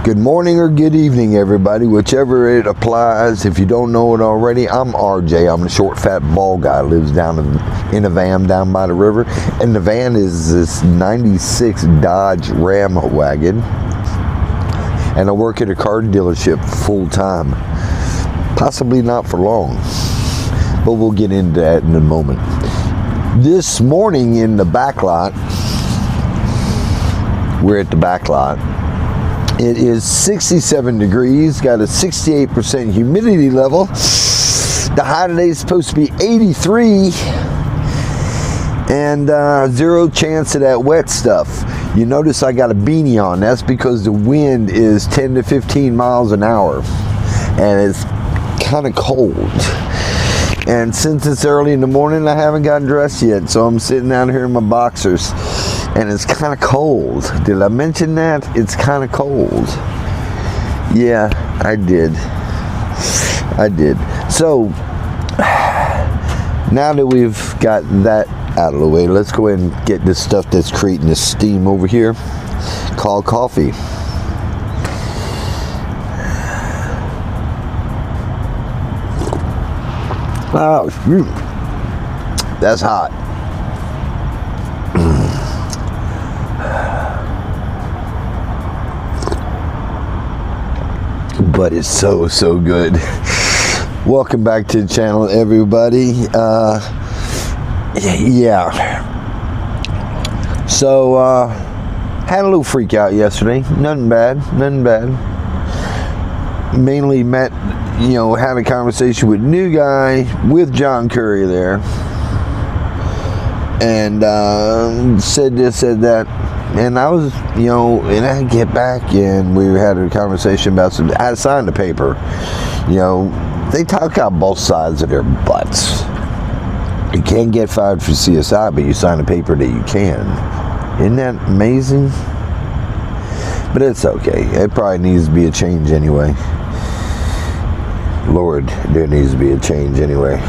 Good morning or good evening, everybody, whichever it applies. If you don't know it already, I'm RJ. I'm the short, fat, bald guy who lives down in a van down by the river. And the van is this 96 Dodge Ram wagon. And I work at a car dealership full time. Possibly not for long, but we'll get into that in a moment. This morning in the back lot, we're at the back lot. It is 67 degrees, got a 68% humidity level. The high today is supposed to be 83, and zero chance of that wet stuff. You notice I got a beanie on. That's because the wind is 10 to 15 miles an hour, and it's kind of cold. And since it's early in the morning, I haven't gotten dressed yet, so I'm sitting down here in my boxers. And it's kind of cold. Did I mention that? It's kind of cold. Yeah, I did. So, now that we've got that out of the way, let's go ahead and get this stuff that's creating this steam over here called coffee. Oh, that's hot. But it's so good. Welcome back to the channel, everybody. Yeah. So had a little freak out yesterday. Nothing bad. Mainly met, had a conversation with a new guy with John Curry there, and said this, said that. And I was, and I get back and we had a conversation about I signed the paper. They talk out both sides of their butts. You can't get fired for CSI, but you sign a paper that you can. Isn't that amazing? But it's okay. It probably needs to be a change anyway. Lord, there needs to be a change anyway.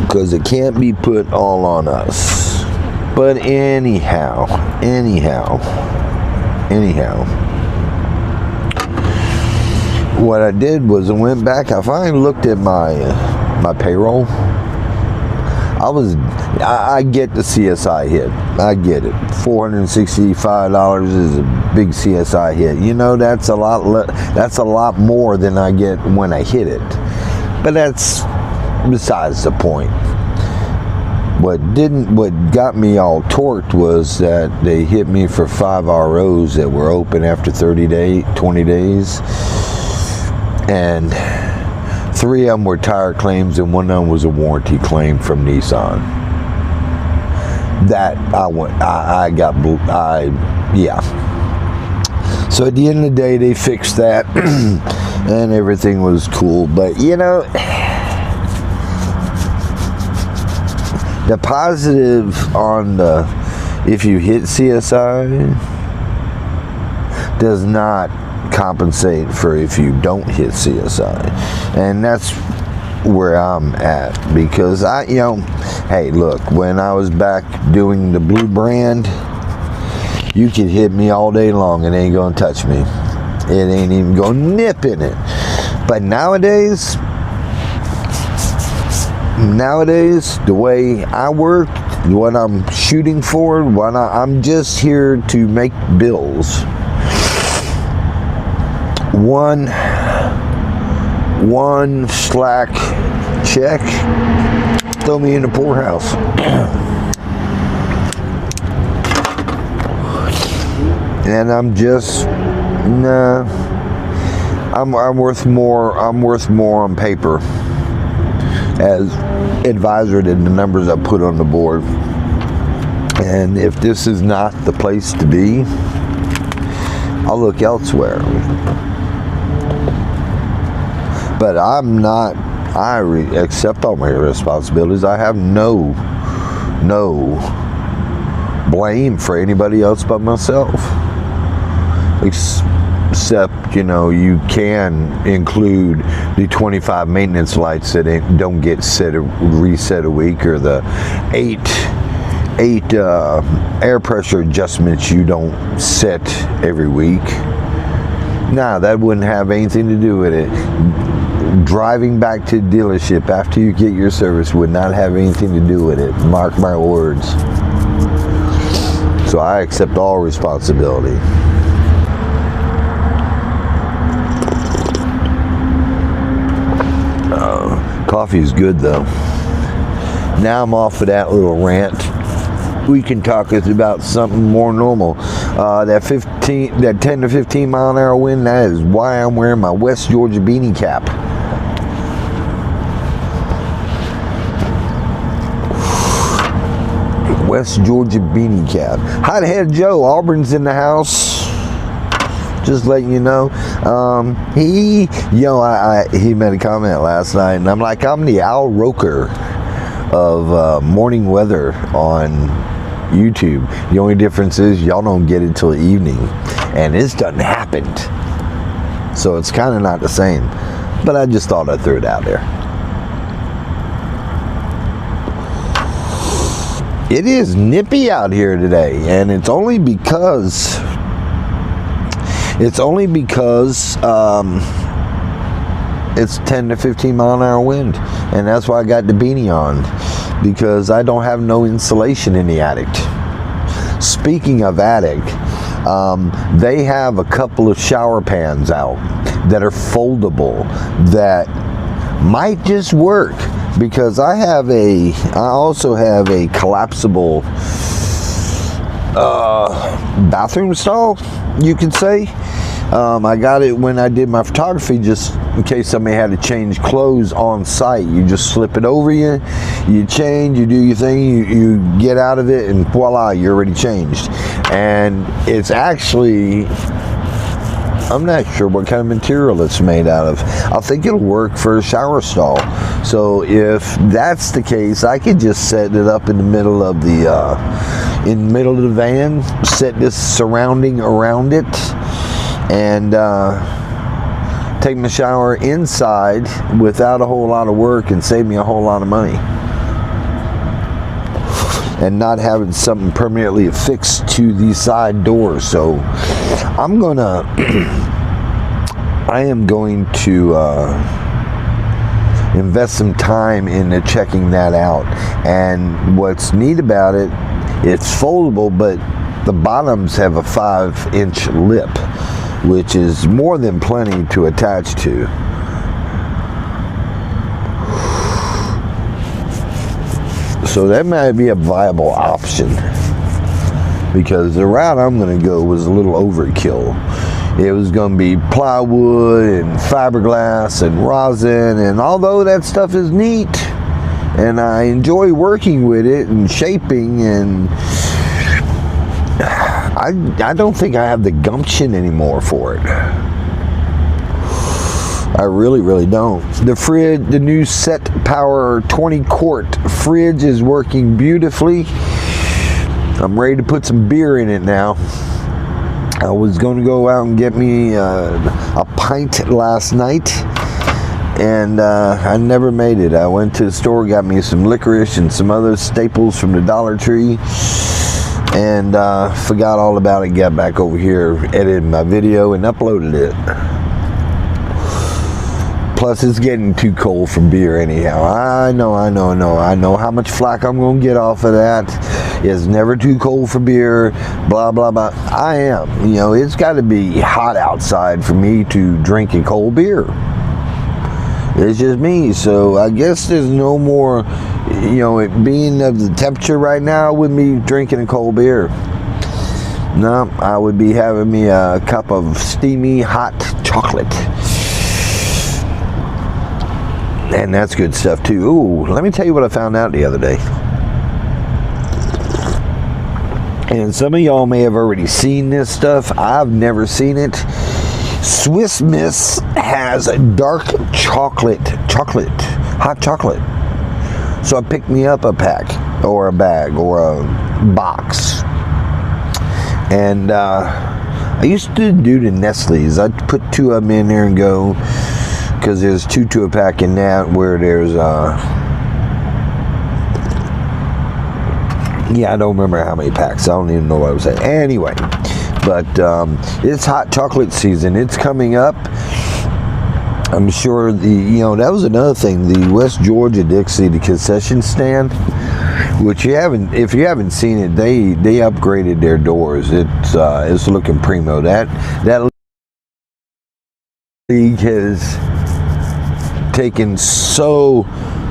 Because it can't be put all on us. But anyhow, what I did was I went back. I finally looked at my payroll. I get the CSI hit. I get it. $465 is a big CSI hit. That's a lot. That's a lot more than I get when I hit it. But that's besides the point. What got me all torqued was that they hit me for 5 ROs that were open after 20 days. And 3 of them were tire claims and 1 of them was a warranty claim from Nissan. Yeah. So at the end of the day, they fixed that and everything was cool. But the positive on if you hit CSI does not compensate for if you don't hit CSI. And that's where I'm at, because hey, look, when I was back doing the blue brand, you could hit me all day long and it ain't gonna touch me. It ain't even gonna nip in it. But nowadays, the way I work, what I'm shooting for, I'm just here to make bills. One slack check, throw me in the poorhouse. And I'm just, I'm worth more on paper as advisor than the numbers I put on the board. And if this is not the place to be, I'll look elsewhere. But I accept all my responsibilities. I have no blame for anybody else but myself. Except, you can include the 25 maintenance lights that don't get reset a week, or the 8 8 air pressure adjustments you don't set every week. Nah, that wouldn't have anything to do with it. Driving back to the dealership after you get your service would not have anything to do with it. Mark my words. So I accept all responsibility. Coffee is good though. Now I'm off of that little rant. We can talk about something more normal. That 10 to 15 mile an hour wind, that is why I'm wearing my West Georgia beanie cap. West Georgia beanie cap. Hi ahead, Joe. Auburn's in the house. Just letting you know. He made a comment last night, and I'm like, I'm the Al Roker of morning weather on YouTube. The only difference is y'all don't get it till the evening, and this doesn't happen. So it's kind of not the same. But I just thought I'd throw it out there. It is nippy out here today, and it's only because it's 10 to 15 mile an hour wind, and that's why I got the beanie on, because I don't have no insulation in the attic. Speaking of attic, they have a couple of shower pans out that are foldable that might just work, because I also have a collapsible bathroom stall, you could say. I got it when I did my photography, just in case somebody had to change clothes on site. You just slip it over you change, you do your thing, you get out of it, and voila, you're already changed. And it's actually, I'm not sure what kind of material it's made out of. I think it'll work for a shower stall. So if that's the case, I could just set it up in the middle of the van, set this surrounding around it, and take my shower inside without a whole lot of work, and save me a whole lot of money, and not having something permanently affixed to the side doors. So I am going to invest some time into checking that out. And what's neat about it, it's foldable, but the bottoms have a 5-inch lip, which is more than plenty to attach to. So that might be a viable option, because the route I'm going to go was a little overkill. It was going to be plywood and fiberglass and rosin, and although that stuff is neat and I enjoy working with it and shaping, and I don't think I have the gumption anymore for it. I really don't. The fridge, the new Set Power 20 quart fridge is working beautifully. I'm ready to put some beer in it now. I was going to go out and get me a pint last night, and I never made it. I went to the store, got me some licorice and some other staples from the Dollar Tree, and forgot all about it. Got back over here, edited my video, and uploaded it. Plus, it's getting too cold for beer anyhow. I know how much flack I'm going to get off of that. It's never too cold for beer, blah, blah, blah. I am. It's got to be hot outside for me to drink a cold beer. It's just me. So I guess there's no more, it being of the temperature right now, I wouldn't be drinking a cold beer. No, I would be having me a cup of steamy hot chocolate. And that's good stuff too. Ooh, let me tell you what I found out the other day. And some of y'all may have already seen this stuff. I've never seen it. Swiss Miss has a dark hot chocolate. So I picked me up a pack, or a bag, or a box. And I used to do the Nestle's. I'd put 2 of them in there and go, because there's 2 to a pack in that, where there's Yeah, I don't remember how many packs. I don't even know what I was saying. Anyway, but it's hot chocolate season. It's coming up. I'm sure that was another thing. The West Georgia Dixie, the concession stand, which if you haven't seen it, they upgraded their doors. It's looking primo. That league has taken so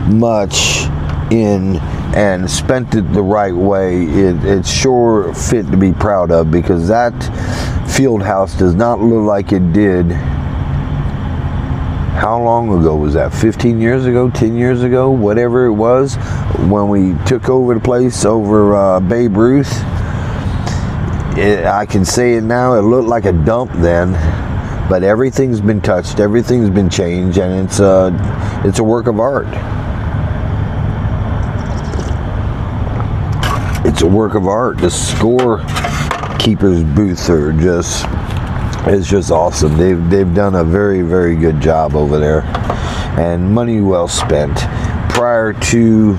much in and spent it the right way. It's sure fit to be proud of, because that field house does not look like it did. How long ago was that? 15 years ago, 10 years ago, whatever it was, when we took over the place over Babe Ruth. I can say it now, it looked like a dump then, but everything's been touched, everything's been changed, and it's a work of art. It's a work of art. The scorekeeper's booth it's just awesome. They've done a very, very good job over there, and money well spent. Prior to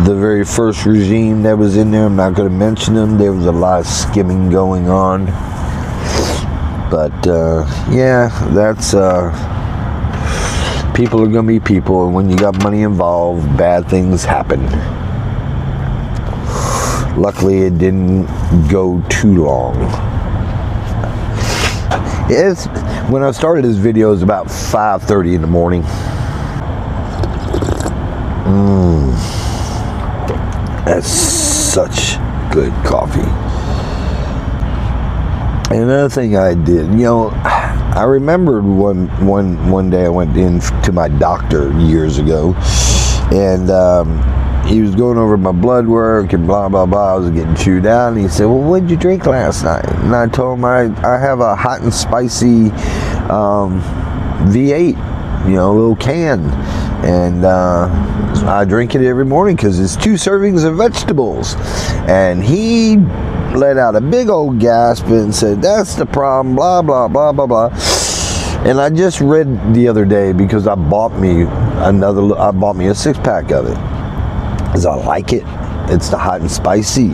the very first regime that was in there, I'm not going to mention them, there was a lot of skimming going on. But yeah, that's people are going to be people, and when you got money involved, bad things happen. Luckily, it didn't go too long. When I started this video, it was about 5:30 in the morning. That's such good coffee. And another thing I did, I remembered one day I went in to my doctor years ago, and he was going over my blood work and blah, blah, blah. I was getting chewed out. And he said, well, what did you drink last night? And I told him I have a hot and spicy V8, a little can. And I drink it every morning because it's 2 servings of vegetables. And he let out a big old gasp and said, that's the problem, blah, blah, blah, blah, blah. And I just read the other day, because I bought me a 6-pack of it. Because I like it. It's the hot and spicy,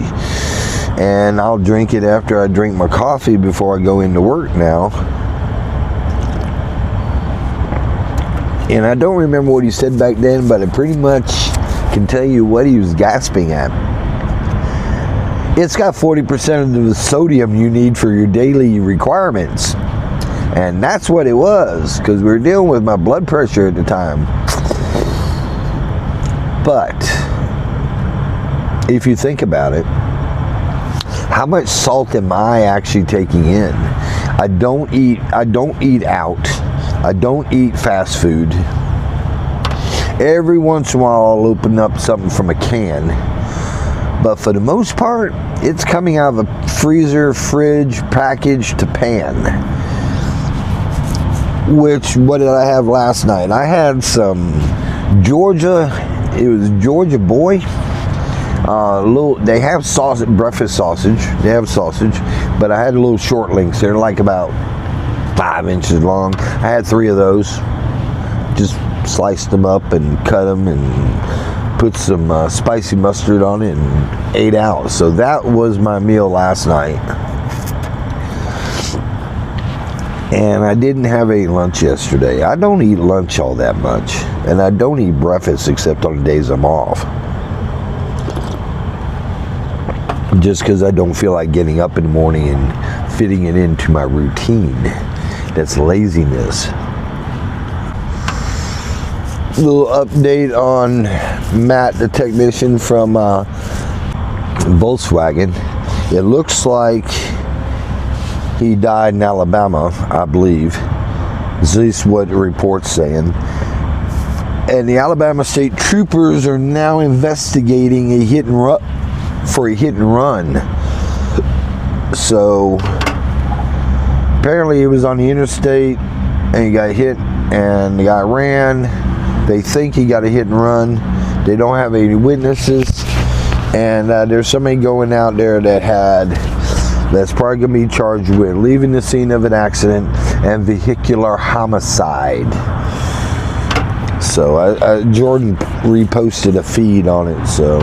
and I'll drink it after I drink my coffee before I go into work now. And I don't remember what he said back then, but I pretty much can tell you what he was gasping at. It's got 40% of the sodium you need for your daily requirements, and that's what it was, because we were dealing with my blood pressure at the time. But if you think about it, how much salt am I actually taking in? I don't eat out. I don't eat fast food. Every once in a while I'll open up something from a can. But for the most part, it's coming out of a freezer, fridge, package to pan. What did I have last night? I had some Georgia Boy. They have sausage, breakfast sausage. They have sausage, but I had a little short links. They're like about 5 inches long. I had 3 of those. Just sliced them up and cut them and put some spicy mustard on it and ate out. So that was my meal last night. And I didn't have any lunch yesterday. I don't eat lunch all that much, and I don't eat breakfast except on the days I'm off. Just because I don't feel like getting up in the morning and fitting it into my routine. That's laziness. A little update on Matt, the technician from Volkswagen. It looks like he died in Alabama, I believe. At least what the report's saying. And the Alabama State Troopers are now investigating a hit and run. So apparently he was on the interstate and he got hit, and the guy ran. They think he got a hit and run. They don't have any witnesses, and there's somebody going out there that's probably going to be charged with leaving the scene of an accident and vehicular homicide. So Jordan reposted a feed on it. So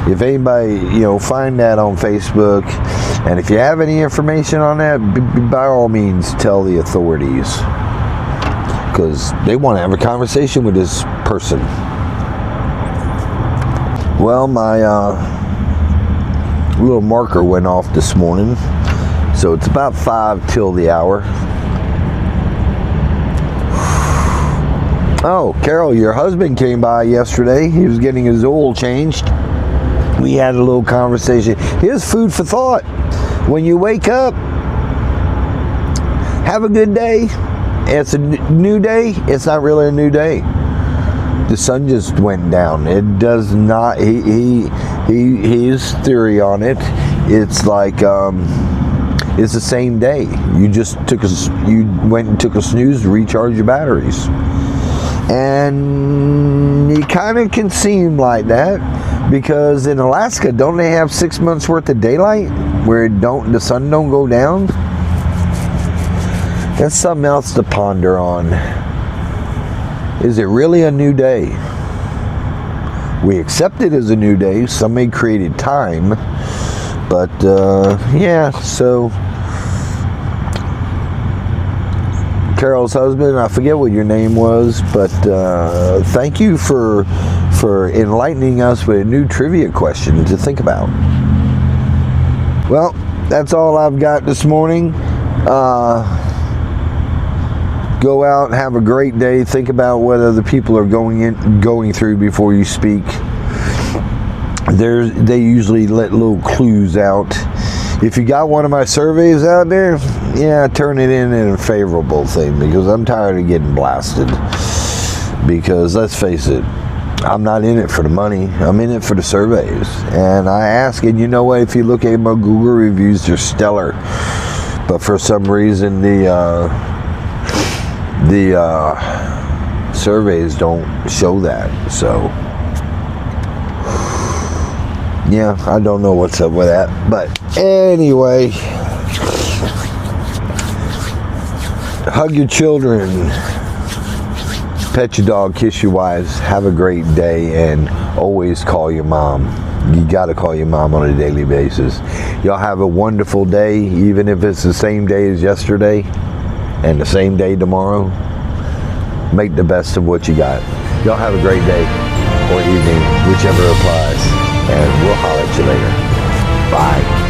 If anybody, find that on Facebook, and if you have any information on that, by all means tell the authorities, because they want to have a conversation with this person. Well, my little marker went off this morning, so it's about 5 till the hour. Oh, Carol, your husband came by yesterday. He was getting his oil changed. We had a little conversation. Here's food for thought. When you wake up, have a good day. It's a new day. It's not really a new day. The sun just went down. It does not. His theory on it. It's like it's the same day. You went and took a snooze to recharge your batteries. And it kind of can seem like that, because in Alaska, don't they have 6 months worth of daylight where the sun don't go down? That's something else to ponder on. Is it really a new day? We accept it as a new day. Somebody created time, but yeah. So Carol's husband, I forget what your name was, but thank you for enlightening us with a new trivia question to think about. Well, that's all I've got this morning. Go out and have a great day. Think about what other people are going through before you speak. They usually let little clues out. If you got one of my surveys out there, yeah, turn it in a favorable thing, because I'm tired of getting blasted. Because let's face it, I'm not in it for the money. I'm in it for the surveys. And I ask, and you know what? If you look at my Google reviews, they're stellar. But for some reason, the surveys don't show that. So yeah, I don't know what's up with that. But anyway, hug your children, pet your dog, kiss your wives, have a great day, and always call your mom. You got to call your mom on a daily basis. Y'all have a wonderful day, even if it's the same day as yesterday and the same day tomorrow. Make the best of what you got. Y'all have a great day or evening, whichever applies. And we'll holler at you later. Bye.